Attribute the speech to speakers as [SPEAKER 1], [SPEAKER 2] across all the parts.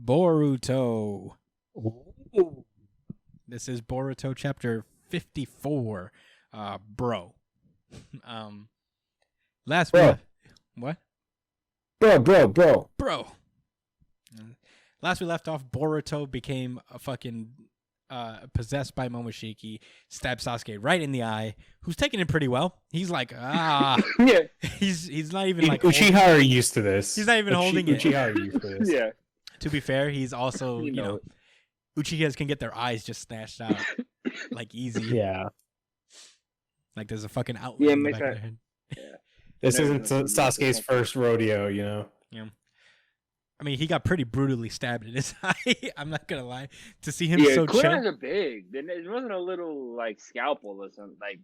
[SPEAKER 1] Boruto.
[SPEAKER 2] Ooh.
[SPEAKER 1] This is Boruto chapter 54. Bro. Last
[SPEAKER 2] Bro.
[SPEAKER 1] what?
[SPEAKER 2] Bro.
[SPEAKER 1] Bro. Last we left off, Boruto became a fucking possessed by Momoshiki, stabbed Sasuke right in the eye, who's taking it pretty well. He's like,
[SPEAKER 2] Yeah.
[SPEAKER 1] he's not even like
[SPEAKER 2] Uchiha are used to this.
[SPEAKER 1] He's not even holding it.
[SPEAKER 2] Uchiha are used to this.
[SPEAKER 3] Yeah.
[SPEAKER 1] To be fair, he's also,
[SPEAKER 3] You know
[SPEAKER 1] Uchihas can get their eyes just snatched out like easy.
[SPEAKER 2] Yeah.
[SPEAKER 1] Like there's a fucking outlet in the back of their head.
[SPEAKER 3] Yeah.
[SPEAKER 2] This
[SPEAKER 3] Never
[SPEAKER 2] isn't
[SPEAKER 3] know.
[SPEAKER 2] Sasuke's first rodeo, you know.
[SPEAKER 1] Yeah. I mean, he got pretty brutally stabbed in his eye. I'm not gonna lie. To see him
[SPEAKER 3] Yeah,
[SPEAKER 1] so
[SPEAKER 3] kunais
[SPEAKER 1] chill.
[SPEAKER 3] are big. It wasn't a little like scalpel or something, like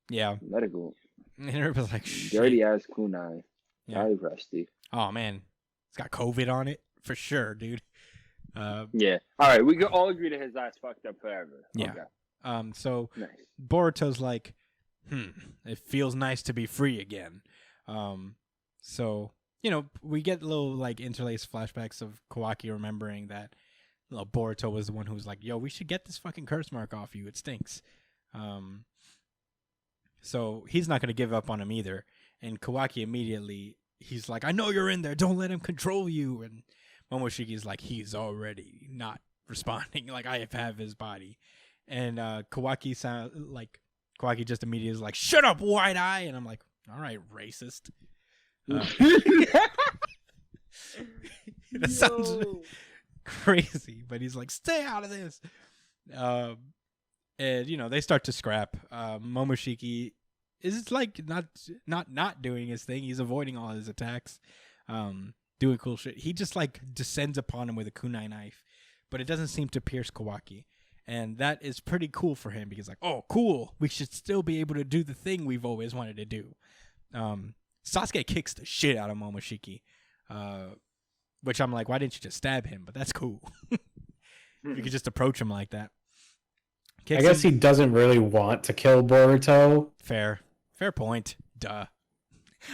[SPEAKER 1] Yeah.
[SPEAKER 3] medical.
[SPEAKER 1] And everybody's like, shit.
[SPEAKER 3] Dirty ass kunai.
[SPEAKER 1] Yeah.
[SPEAKER 3] Probably rusty.
[SPEAKER 1] Oh man, it's got COVID on it for sure, dude.
[SPEAKER 3] Yeah. All right, we can all agree that his eyes fucked up forever.
[SPEAKER 1] Yeah.
[SPEAKER 3] Okay.
[SPEAKER 1] So
[SPEAKER 3] Nice.
[SPEAKER 1] Boruto's like, it feels nice to be free again. So we get little like interlaced flashbacks of Kawaki remembering that Boruto was the one who was like, yo, we should get this fucking curse mark off you. It stinks. So he's not going to give up on him either. And Kawaki immediately, he's like, I know you're in there. Don't let him control you. And Momoshiki's like, he's already not responding. Like, I have his body. And Kawaki just immediately is like, shut up, White Eye. And I'm like, all right, racist. That sounds crazy, but he's like, stay out of this. And they start to scrap. Momoshiki is like not doing his thing. He's avoiding all his attacks, doing cool shit. He just like descends upon him with a kunai knife, but it doesn't seem to pierce Kawaki. And that is pretty cool for him because like, oh, cool. We should still be able to do the thing we've always wanted to do. Sasuke kicks the shit out of Momoshiki, which I'm like, why didn't you just stab him? But that's cool. You could just approach him like that.
[SPEAKER 2] I guess he doesn't really want to kill Boruto.
[SPEAKER 1] Fair point. Duh.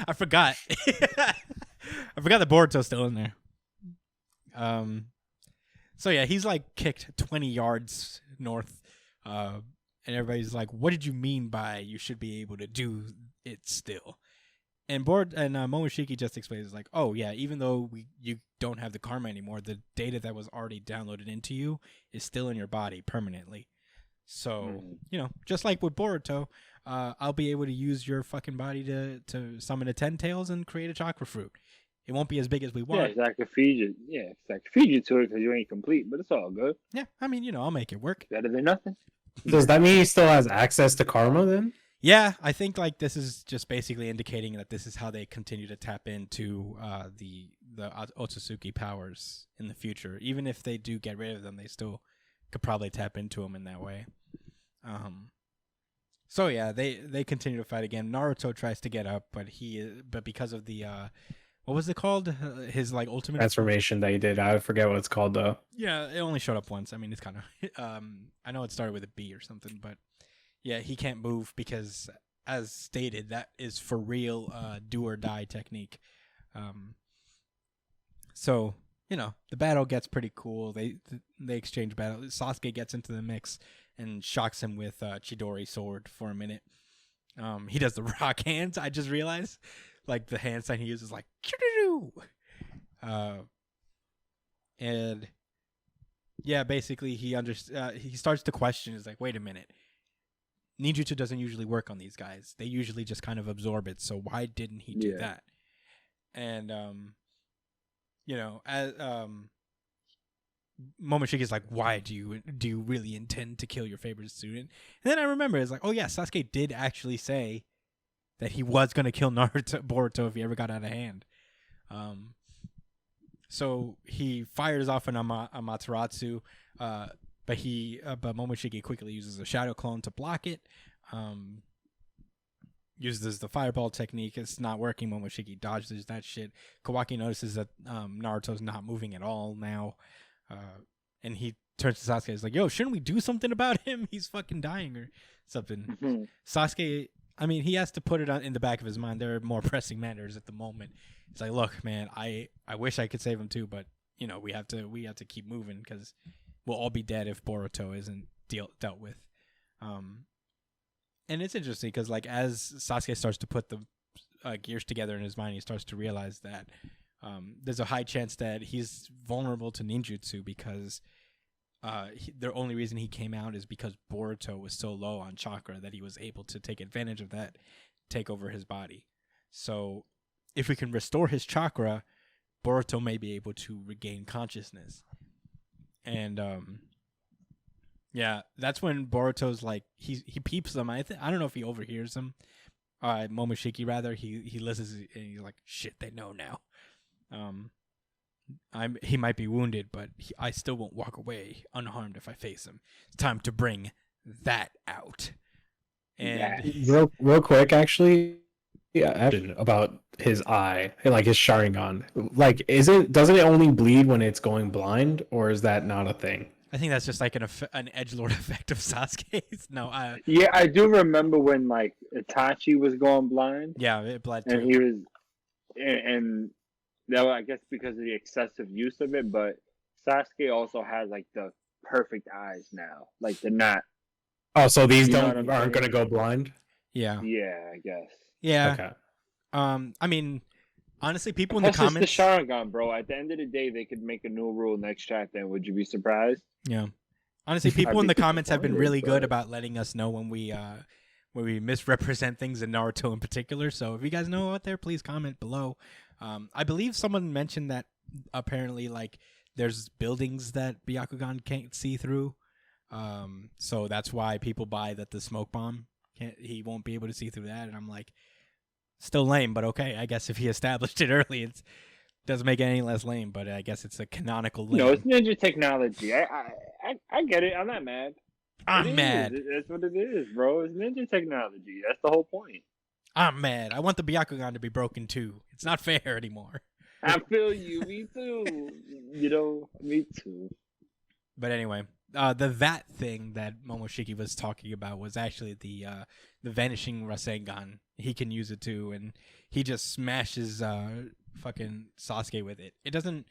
[SPEAKER 1] I forgot. I forgot that Boruto's still in there. So yeah, he's like kicked 20 yards north, and everybody's like, "What did you mean by you should be able to do it still?" And Momoshiki just explains like, "Oh yeah, even though you don't have the karma anymore, the data that was already downloaded into you is still in your body permanently. So just like with Boruto, I'll be able to use your fucking body to summon a 10 tails and create a chakra fruit. It won't be as big as we want.
[SPEAKER 3] Yeah, it's like a feed you. Yeah, it's like feed you to it because you ain't complete, but it's all good.
[SPEAKER 1] Yeah, I mean, I'll make it work.
[SPEAKER 3] Better than nothing.
[SPEAKER 2] Does that mean he still has access to karma then?
[SPEAKER 1] Yeah, I think like this is just basically indicating that this is how they continue to tap into the Otsutsuki powers in the future. Even if they do get rid of them, they still could probably tap into them in that way. So yeah, they continue to fight again. Naruto tries to get up, but because of the what was it called? His like ultimate
[SPEAKER 2] transformation that he did. I forget what it's called though.
[SPEAKER 1] Yeah, it only showed up once. I mean, it's kind of I know it started with a B or something, but yeah, he can't move because, as stated, that is for real do or die technique. So the battle gets pretty cool. They exchange battle. Sasuke gets into the mix and shocks him with Chidori sword for a minute. He does the rock hands. I just realized, like the hand sign he uses, like and yeah, basically he starts to question. He's like, wait a minute. Ninjutsu doesn't usually work on these guys. They usually just kind of absorb it. So why didn't he do that? And as Momoshiki's like, why do you really intend to kill your favorite student? And then I remember it's like, oh yeah, Sasuke did actually say that he was gonna kill Boruto if he ever got out of hand. So he fires off an Amaterasu, but Momoshiki quickly uses a shadow clone to block it. Uses the fireball technique. It's not working. Momoshiki dodges that shit. Kawaki notices that Naruto's not moving at all now. And he turns to Sasuke. He's like, yo, shouldn't we do something about him? He's fucking dying or something. Sasuke, I mean, he has to put it in the back of his mind. There are more pressing matters at the moment. It's like, look, man, I wish I could save him too, but we have to keep moving because we'll all be dead if Boruto isn't dealt with. And it's interesting because like as Sasuke starts to put the gears together in his mind, he starts to realize that there's a high chance that he's vulnerable to ninjutsu because the only reason he came out is because Boruto was so low on chakra that he was able to take advantage of that, take over his body. So if we can restore his chakra, Boruto may be able to regain consciousness. And yeah, that's when Boruto's like he peeps them. I don't know if he overhears them. Momoshiki rather. He listens and he's like, shit, they know now. He might be wounded, but I still won't walk away unharmed if I face him. It's time to bring that out. And
[SPEAKER 2] real quick, actually, yeah, about his eye and like his Sharingan. Like, doesn't it only bleed when it's going blind, or is that not a thing?
[SPEAKER 1] I think that's just like an edgelord effect of Sasuke's. No,
[SPEAKER 3] yeah, I do remember when like Itachi was going blind.
[SPEAKER 1] Yeah, it bled
[SPEAKER 3] and
[SPEAKER 1] too.
[SPEAKER 3] he was, and that was, I guess, because of the excessive use of it. But Sasuke also has like the perfect eyes now. Like they're not.
[SPEAKER 2] Oh, so these aren't gonna go blind?
[SPEAKER 1] Yeah.
[SPEAKER 3] Yeah, I guess.
[SPEAKER 1] Yeah.
[SPEAKER 2] Okay.
[SPEAKER 1] I mean, honestly, people in the comments.
[SPEAKER 3] It's the Sharingan, bro. At the end of the day, they could make a new rule next chapter, and would you be surprised?
[SPEAKER 1] Yeah. Honestly, people in the comments have been really good about letting us know when we misrepresent things in Naruto in particular. So if you guys know out there, please comment below. I believe someone mentioned that apparently like there's buildings that Byakugan can't see through. So that's why people buy that the smoke bomb he won't be able to see through that. And I'm like, still lame, but okay. I guess if he established it early, it doesn't make it any less lame. But I guess it's a canonical lame.
[SPEAKER 3] No, it's ninja technology. I get it. I'm not mad.
[SPEAKER 1] I'm mad.
[SPEAKER 3] That's what it is, bro. It's ninja technology. That's the whole point.
[SPEAKER 1] I'm mad. I want the Byakugan to be broken too. It's not fair anymore.
[SPEAKER 3] I feel you. Me too. Me too.
[SPEAKER 1] But anyway, that thing that Momoshiki was talking about was actually the vanishing Rasengan. He can use it too, and he just smashes fucking Sasuke with it. It doesn't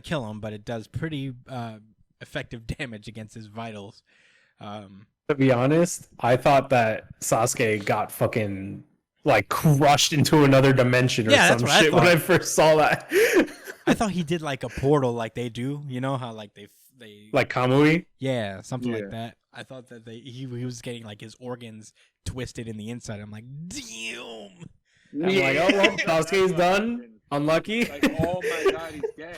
[SPEAKER 1] kill him, but it does pretty effective damage against his vitals.
[SPEAKER 2] To be honest, I thought that Sasuke got fucking like crushed into another dimension or some shit when I first saw that.
[SPEAKER 1] I thought he did like a portal like they do. You know how like they
[SPEAKER 2] like Kamui?
[SPEAKER 1] Yeah, something like that. I thought that he was getting like his organs twisted in the inside. I'm like, damn.
[SPEAKER 2] I'm like, oh well, Sasuke's done. Unlucky.
[SPEAKER 3] Like, oh my god, he's dead.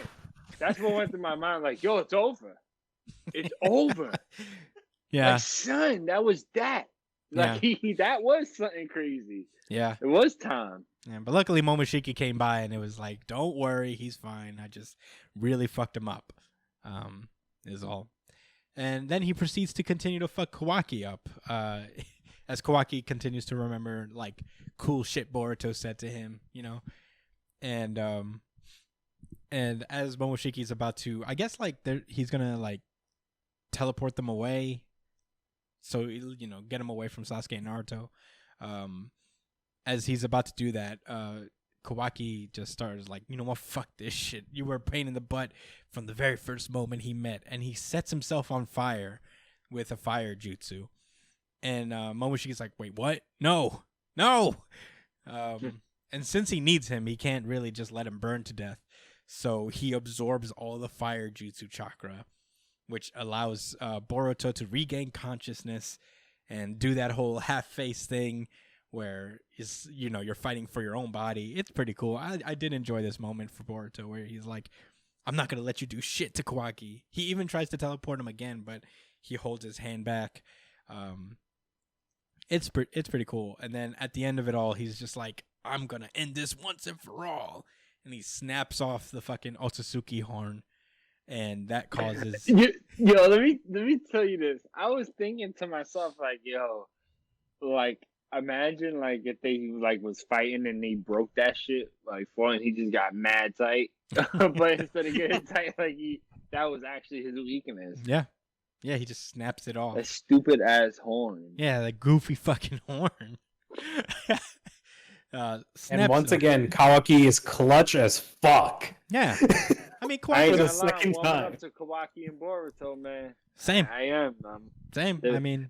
[SPEAKER 3] That's what went through my mind. Like, yo, it's over. It's over.
[SPEAKER 1] Yeah.
[SPEAKER 3] Like, son, that was that. Like, that was something crazy.
[SPEAKER 1] Yeah.
[SPEAKER 3] It was time.
[SPEAKER 1] Yeah, but luckily Momoshiki came by and it was like, don't worry, he's fine. I just really fucked him up. Is all. And then he proceeds to continue to fuck Kawaki up. As Kawaki continues to remember like cool shit Boruto said to him, And as Momoshiki's about to, I guess like he's gonna like teleport them away. So, get him away from Sasuke and Naruto. As he's about to do that, Kawaki just starts like, you know what, fuck this shit. You were a pain in the butt from the very first moment he met. And he sets himself on fire with a fire jutsu. And Momoshiki's like, wait, what? No. And since he needs him, he can't really just let him burn to death. So he absorbs all the fire jutsu chakra, which allows Boruto to regain consciousness and do that whole half-face thing where you're fighting for your own body. It's pretty cool. I did enjoy this moment for Boruto where he's like, I'm not going to let you do shit to Kawaki. He even tries to teleport him again, but he holds his hand back. It's pretty cool. And then at the end of it all, he's just like, I'm going to end this once and for all. And he snaps off the fucking Otsutsuki horn. And that causes...
[SPEAKER 3] Yo, let me tell you this. I was thinking to myself, like, yo, like, imagine, like, if they, like, was fighting and they broke that shit, like, for and he just got mad tight. But instead of getting tight, like, that was actually his weakness.
[SPEAKER 1] Yeah. Yeah, he just snaps it off.
[SPEAKER 3] That stupid-ass horn.
[SPEAKER 1] Yeah, that goofy fucking horn.
[SPEAKER 2] And
[SPEAKER 1] snaps
[SPEAKER 2] once
[SPEAKER 1] him.
[SPEAKER 2] again, Kawaki is clutch as fuck.
[SPEAKER 1] Yeah. I mean,
[SPEAKER 3] I ain't
[SPEAKER 2] For the
[SPEAKER 3] gonna lie, I'm
[SPEAKER 2] second
[SPEAKER 3] warming
[SPEAKER 2] time.
[SPEAKER 3] up to Kawaki and Boruto, man.
[SPEAKER 1] Same.
[SPEAKER 3] I am.
[SPEAKER 1] Same.
[SPEAKER 3] The-
[SPEAKER 1] I mean,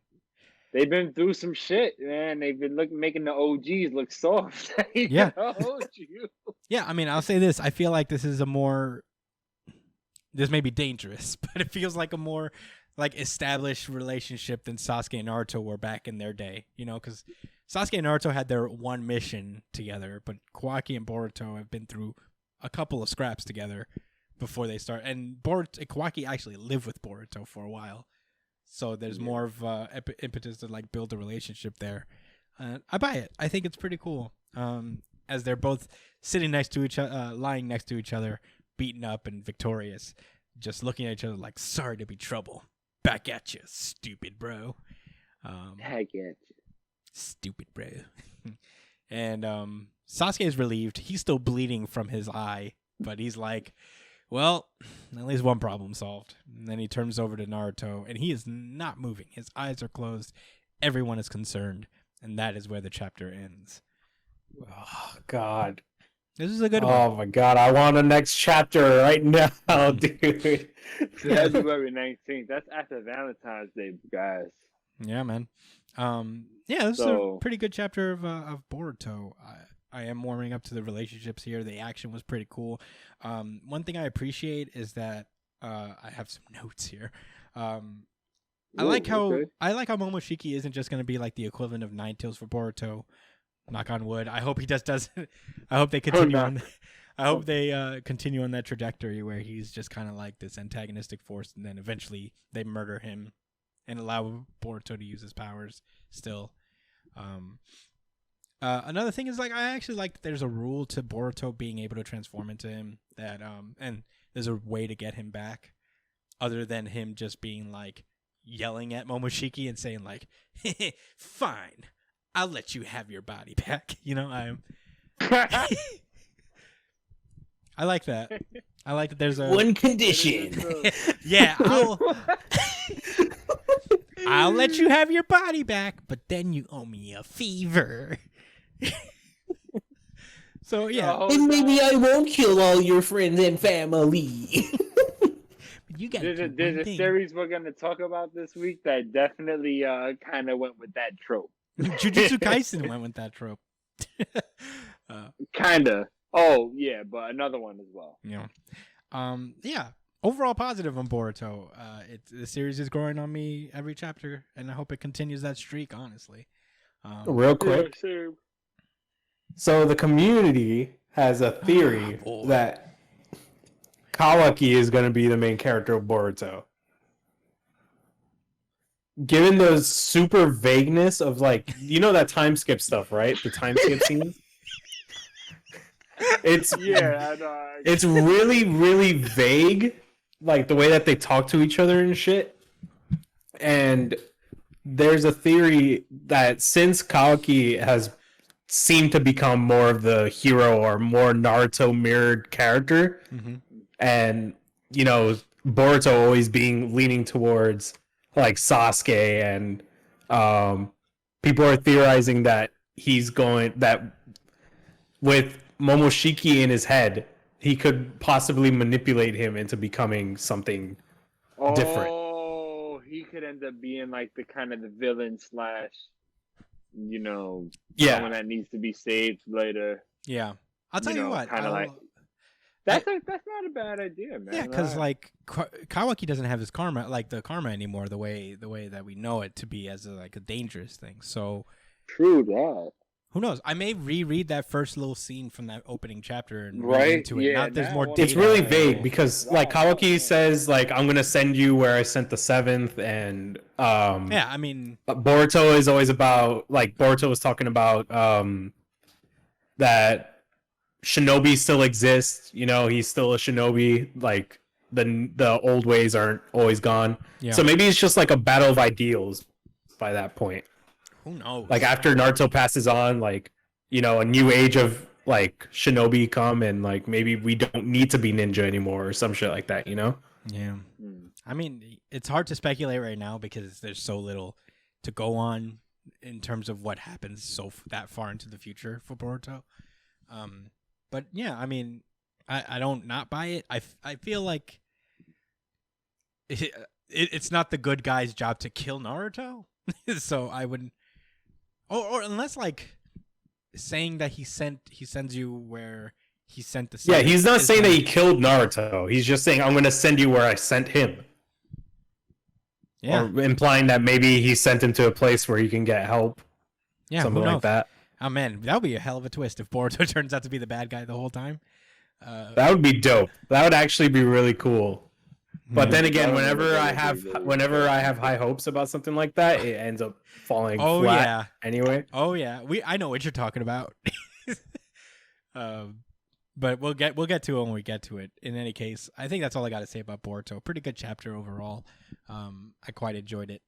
[SPEAKER 3] They've been through some shit, man. They've been making the OGs look soft.
[SPEAKER 1] Yeah.
[SPEAKER 3] Hold you.
[SPEAKER 1] yeah. I mean, I'll say this. I feel like this is a more. This may be dangerous, but it feels like a more like established relationship than Sasuke and Naruto were back in their day. You know, because Sasuke and Naruto had their one mission together, but Kawaki and Boruto have been through a couple of scraps together before they start. And Kawaki actually lived with Boruto for a while, so there's more of impetus to like build a relationship there. I buy it. I think it's pretty cool. As they're both sitting next to each other, lying next to each other, beaten up and victorious, just looking at each other like, sorry to be trouble. Back at you, stupid bro.
[SPEAKER 3] Heck yeah.
[SPEAKER 1] Stupid bro. And Sasuke is relieved. He's still bleeding from his eye, but he's like, well, at least one problem solved. And then he turns over to Naruto, and he is not moving. His eyes are closed. Everyone is concerned, and that is where the chapter ends.
[SPEAKER 2] Oh God.
[SPEAKER 1] This is a good one.
[SPEAKER 2] Oh my God. I want a next chapter right now, dude.
[SPEAKER 3] February 19th. That's after Valentine's Day, guys.
[SPEAKER 1] Yeah, man. Yeah, this is a pretty good chapter of Boruto. I am warming up to the relationships here. The action was pretty cool. One thing I appreciate is that I have some notes here. I like how Momoshiki isn't just going to be like the equivalent of Nine Tails for Boruto. Knock on wood. I hope he doesn't. I hope they continue on. I hope they continue on that trajectory where he's just kind of like this antagonistic force, and then eventually they murder him and allow Boruto to use his powers still. Another thing is like I actually like that there's a rule to Boruto being able to transform into him that and there's a way to get him back other than him just being like yelling at Momoshiki and saying like, fine, I'll let you have your body back. You know, I like that. I like that there's a
[SPEAKER 2] One condition.
[SPEAKER 1] yeah, I'll let you have your body back, but then you owe me a fever. So yeah,
[SPEAKER 2] And maybe I won't kill all your friends and family.
[SPEAKER 1] but you got
[SPEAKER 3] There's a series we're gonna talk about this week that definitely kind of went with that trope.
[SPEAKER 1] Jujutsu Kaisen went with that trope.
[SPEAKER 3] Kinda. Oh yeah, but another one as well.
[SPEAKER 1] Yeah. Yeah. Overall positive on Boruto. The series is growing on me every chapter, and I hope it continues that streak. Honestly.
[SPEAKER 2] Real quick.
[SPEAKER 3] Yeah, sure.
[SPEAKER 2] So the community has a theory that Kawaki is going to be the main character of Boruto. Given the super vagueness of like, you know that time skip stuff, right? The time skip scenes. It's
[SPEAKER 3] Yeah, I know.
[SPEAKER 2] it's really, really vague, like the way that they talk to each other and shit. And there's a theory that since Kawaki has seemed to become more of the hero or more Naruto mirrored character, and you know Boruto always leaning towards like Sasuke, and people are theorizing that with Momoshiki in his head, he could possibly manipulate him into becoming something different.
[SPEAKER 3] Oh, he could end up being like the kind of the villain slash, you know, someone that needs to be saved later.
[SPEAKER 1] Yeah. I'll tell you what.
[SPEAKER 3] Kind of like that's not a bad idea, man.
[SPEAKER 1] Yeah, because like Kawaki doesn't have his karma, like the karma anymore, the way that we know it to be as like a dangerous thing. So
[SPEAKER 3] true that.
[SPEAKER 1] Who knows? I may reread that first little scene from that opening chapter and read
[SPEAKER 3] Right?
[SPEAKER 1] into it.
[SPEAKER 3] Yeah,
[SPEAKER 1] Not there's more data.
[SPEAKER 2] It's really vague because like Kawaki says like I'm gonna send you where I sent the seventh, and
[SPEAKER 1] yeah, I mean
[SPEAKER 2] Boruto is always about like Boruto was talking about that shinobi still exists, you know, he's still a shinobi, like the old ways aren't always gone.
[SPEAKER 1] Yeah.
[SPEAKER 2] So maybe it's just like a battle of ideals by that point.
[SPEAKER 1] Who knows?
[SPEAKER 2] Like after Naruto passes on, like, you know, a new age of like shinobi come, and like maybe we don't need to be ninja anymore or some shit like that, you know?
[SPEAKER 1] Yeah. I mean, it's hard to speculate right now because there's so little to go on. in terms of what happens that far into the future for Boruto. But yeah, I mean, I don't not buy it. I feel like it's not the good guy's job to kill Naruto, so I wouldn't. Or unless like saying that he sends you where he sent the.
[SPEAKER 2] Yeah, he's not saying that he killed Naruto. He's just saying I'm going to send you where I sent him.
[SPEAKER 1] Yeah.
[SPEAKER 2] Or implying that maybe he sent him to a place where he can get help.
[SPEAKER 1] Yeah,
[SPEAKER 2] something like that.
[SPEAKER 1] Oh man, that would be a hell of a twist if Boruto turns out to be the bad guy the whole time.
[SPEAKER 2] That would be dope. That would actually be really cool. But then again, whenever I have high hopes about something like that, it ends up falling flat anyway.
[SPEAKER 1] Oh yeah, I know what you're talking about. But we'll get to it when we get to it. In any case, I think that's all I got to say about Boruto. Pretty good chapter overall. I quite enjoyed it.